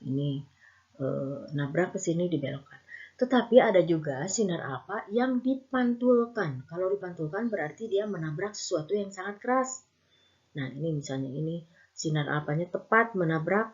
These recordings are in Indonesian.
ini nabrak ke sini dibelokkan. Tetapi ada juga sinar alfa yang dipantulkan. Kalau dipantulkan berarti dia menabrak sesuatu yang sangat keras. Nah, ini misalnya ini sinar alfanya tepat menabrak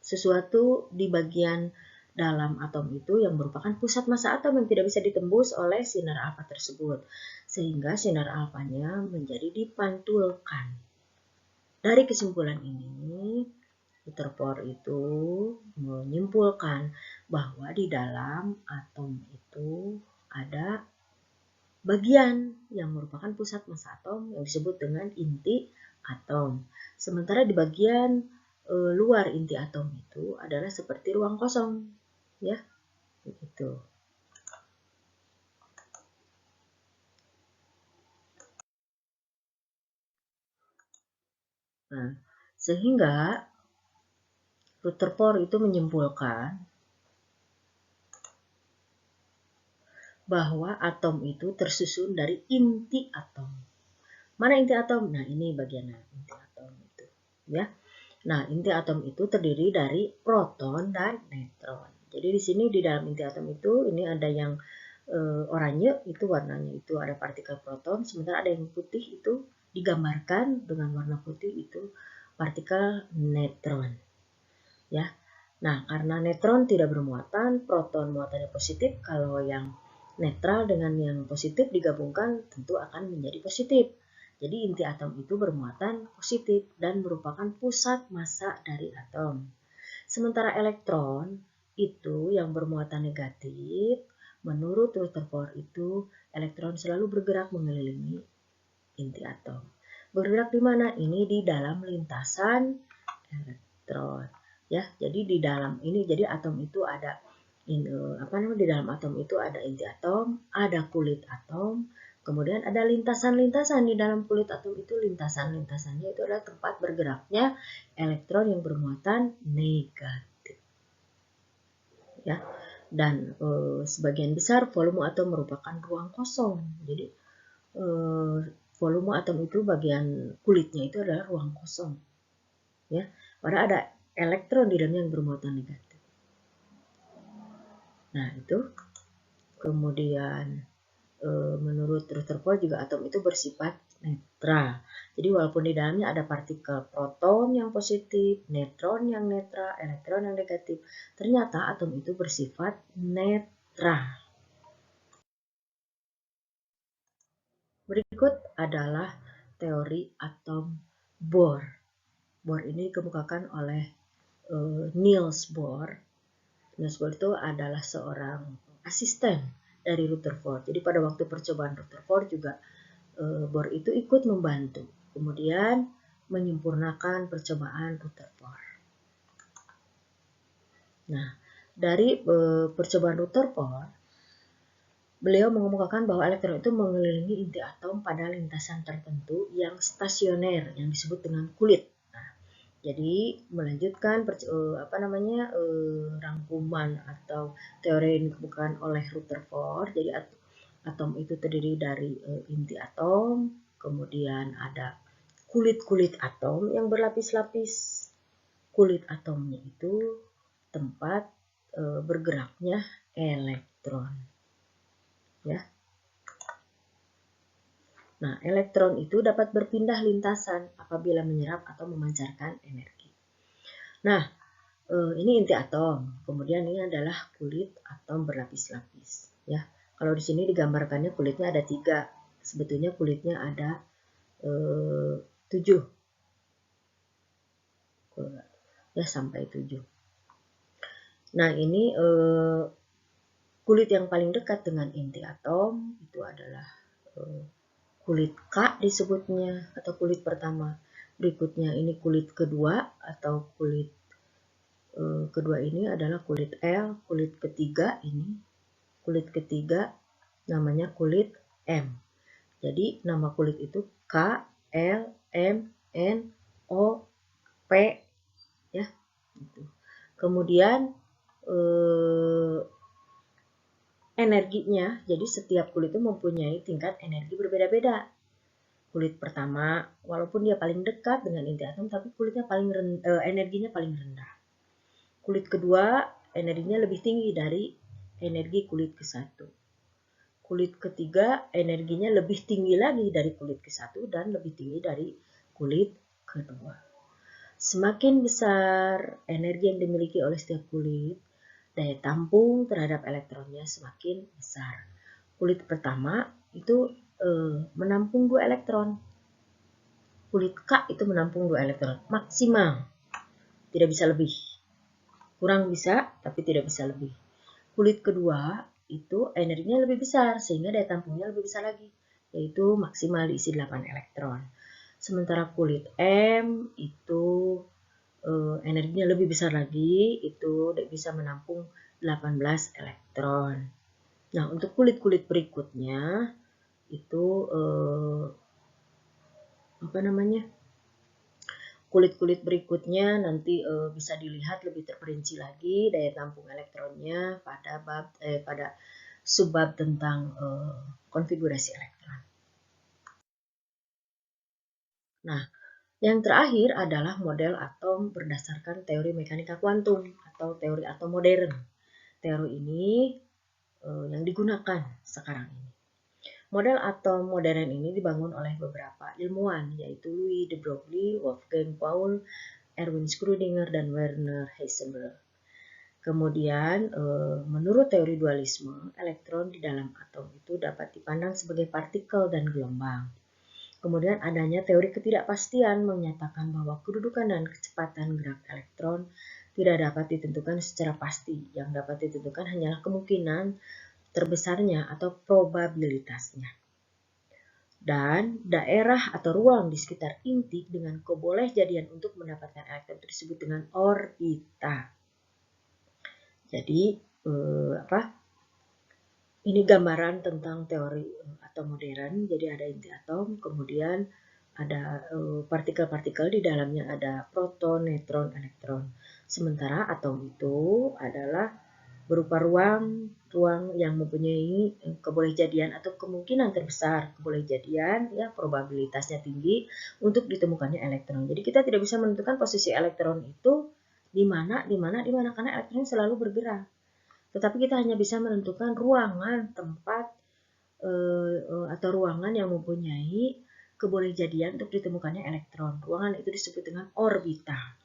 sesuatu di bagian dalam atom itu yang merupakan pusat massa atom yang tidak bisa ditembus oleh sinar alfa tersebut. Sehingga sinar alfanya menjadi dipantulkan. Dari kesimpulan ini, Rutherford itu menyimpulkan bahwa di dalam atom itu ada bagian yang merupakan pusat massa atom yang disebut dengan inti atom. Sementara di bagian luar inti atom itu adalah seperti ruang kosong, ya, begitu. Nah, sehingga Rutherford itu menyimpulkan bahwa atom itu tersusun dari inti atom. Mana inti atom? Nah, ini bagiannya inti atom itu, ya. Nah, inti atom itu terdiri dari proton dan neutron. Jadi di sini di dalam inti atom itu ini ada yang oranye, itu warnanya itu ada partikel proton, sementara ada yang putih itu digambarkan dengan warna putih itu partikel neutron. Ya. Nah, karena neutron tidak bermuatan, proton muatannya positif, kalau yang netral dengan yang positif digabungkan tentu akan menjadi positif. Jadi inti atom itu bermuatan positif dan merupakan pusat massa dari atom. Sementara elektron itu yang bermuatan negatif, menurut Rutherford itu elektron selalu bergerak mengelilingi inti atom. Bergerak di mana? Ini di dalam lintasan elektron. Ya, jadi di dalam ini jadi atom itu ada di dalam atom itu ada inti atom, ada kulit atom, kemudian ada lintasan-lintasan. Di dalam kulit atom itu lintasan-lintasannya itu adalah tempat bergeraknya elektron yang bermuatan negatif. Ya. Dan sebagian besar volume atom merupakan ruang kosong. Jadi volume atom itu bagian kulitnya itu adalah ruang kosong. Ya. Padahal ada elektron di dalamnya yang bermuatan negatif. Nah, itu kemudian menurut Rutherford juga atom itu bersifat netral. Jadi walaupun di dalamnya ada partikel proton yang positif, neutron yang netral, elektron yang negatif, ternyata atom itu bersifat netral. Berikut adalah teori atom Bohr. Bohr ini dikemukakan oleh Niels Bohr. Niels Bohr itu adalah seorang asisten dari Rutherford. Jadi pada waktu percobaan Rutherford juga Bohr itu ikut membantu. Kemudian menyempurnakan percobaan Rutherford. Nah, dari percobaan Rutherford, beliau mengemukakan bahwa elektron itu mengelilingi inti atom pada lintasan tertentu yang stasioner yang disebut dengan kulit. Jadi melanjutkan rangkuman atau teori yang dikemukakan oleh Rutherford. Jadi atom itu terdiri dari inti atom, kemudian ada kulit-kulit atom yang berlapis-lapis. Kulit atomnya itu tempat bergeraknya elektron. Ya. Nah, elektron itu dapat berpindah lintasan apabila menyerap atau memancarkan energi. Nah, ini inti atom. Kemudian ini adalah kulit atom berlapis-lapis. Ya, kalau di sini digambarkannya kulitnya ada 3. Sebetulnya kulitnya ada 7. Ya, sampai 7. Nah, ini kulit yang paling dekat dengan inti atom itu adalah kulit K disebutnya atau kulit pertama. Berikutnya ini kulit kedua atau kulit kedua ini adalah kulit L. Kulit ketiga ini, kulit ketiga namanya kulit M. Jadi nama kulit itu K, L, M, N, O, P, ya. Kemudian energinya, jadi setiap kulit itu mempunyai tingkat energi berbeda-beda. Kulit pertama, walaupun dia paling dekat dengan inti atom, tapi kulitnya energinya paling rendah. Kulit kedua energinya lebih tinggi dari energi kulit ke-1. Kulit ketiga energinya lebih tinggi lagi dari kulit ke-1 dan lebih tinggi dari kulit kedua. Semakin besar energi yang dimiliki oleh setiap kulit, daya tampung terhadap elektronnya semakin besar. Kulit pertama itu menampung 2 elektron. Kulit K itu menampung 2 elektron maksimal. Tidak bisa lebih. Kurang bisa, tapi tidak bisa lebih. Kulit kedua itu energinya lebih besar, sehingga daya tampungnya lebih besar lagi, yaitu maksimal diisi 8 elektron. Sementara kulit M itu energinya lebih besar lagi, itu bisa menampung 18 elektron. Nah, untuk kulit-kulit berikutnya itu kulit-kulit berikutnya nanti bisa dilihat lebih terperinci lagi daya tampung elektronnya pada subbab tentang konfigurasi elektron. Nah, yang terakhir adalah model atom berdasarkan teori mekanika kuantum atau teori atom modern. Teori ini yang digunakan sekarang ini. Model atom modern ini dibangun oleh beberapa ilmuwan, yaitu Louis de Broglie, Wolfgang Paul, Erwin Schrödinger, dan Werner Heisenberg. Kemudian, menurut teori dualisme, elektron di dalam atom itu dapat dipandang sebagai partikel dan gelombang. Kemudian adanya teori ketidakpastian menyatakan bahwa kedudukan dan kecepatan gerak elektron tidak dapat ditentukan secara pasti. Yang dapat ditentukan hanyalah kemungkinan terbesarnya atau probabilitasnya. Dan daerah atau ruang di sekitar inti dengan kebolehjadian untuk mendapatkan elektron itu disebut dengan orbita. Jadi ini gambaran tentang teori atom modern. Jadi ada inti atom, kemudian ada partikel-partikel, di dalamnya ada proton, neutron, elektron. Sementara atom itu adalah berupa ruang yang mempunyai kebolehjadian atau kemungkinan terbesar kebolehjadian, ya, probabilitasnya tinggi untuk ditemukannya elektron. Jadi kita tidak bisa menentukan posisi elektron itu di mana karena elektron selalu bergerak. Tetapi kita hanya bisa menentukan ruangan, tempat atau ruangan yang mempunyai kebolehjadian untuk ditemukannya elektron. Ruangan itu disebut dengan orbita.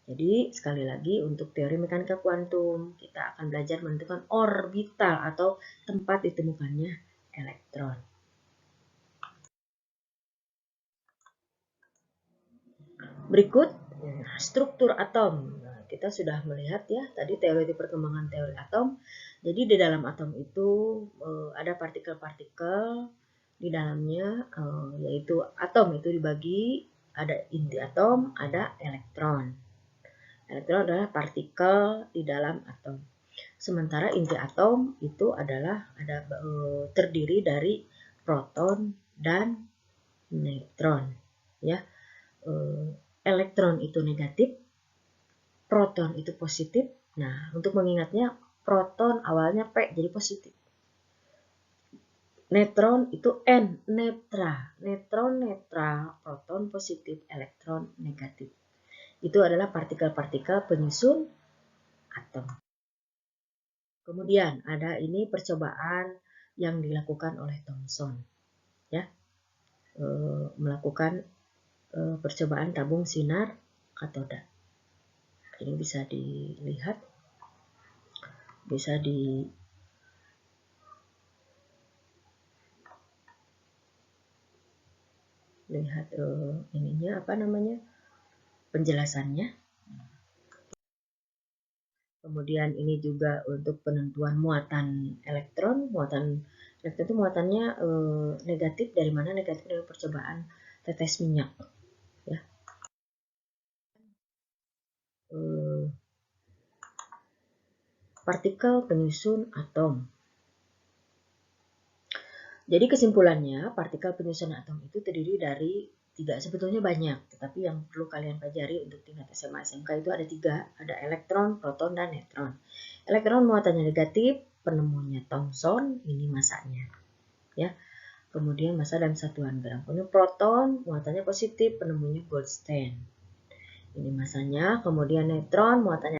Jadi sekali lagi untuk teori mekanika kuantum kita akan belajar menentukan orbital atau tempat ditemukannya elektron. Berikut struktur atom. Nah, kita sudah melihat ya tadi teori perkembangan teori atom. Jadi di dalam atom itu ada partikel-partikel di dalamnya, yaitu atom itu dibagi, ada inti atom, ada elektron. Elektron adalah partikel di dalam atom. Sementara inti atom itu adalah terdiri dari proton dan neutron, ya. Elektron itu negatif, proton itu positif. Nah, untuk mengingatnya, proton awalnya P jadi positif. Neutron itu N, netra. Neutron netral, proton positif, elektron negatif. Itu adalah partikel-partikel penyusun atom. Kemudian ada ini percobaan yang dilakukan oleh Thomson, ya, melakukan percobaan tabung sinar katoda. Ini bisa dilihat, bisa dilihat penjelasannya. Kemudian ini juga untuk penentuan muatan elektron. Muatan elektron itu muatannya negatif. Dari mana negatif? Dari percobaan tetes minyak, ya. Partikel penyusun atom. Jadi kesimpulannya, partikel penyusun atom itu terdiri dari 3, sebetulnya banyak, tetapi yang perlu kalian pelajari untuk tingkat SMA SMK itu ada 3, ada elektron, proton, dan neutron. Elektron muatannya negatif, penemunya Thomson, ini masanya, ya. Kemudian massa dan satuan gram. Kemudian proton muatannya positif, penemunya Goldstein, ini masanya. Kemudian neutron muatannya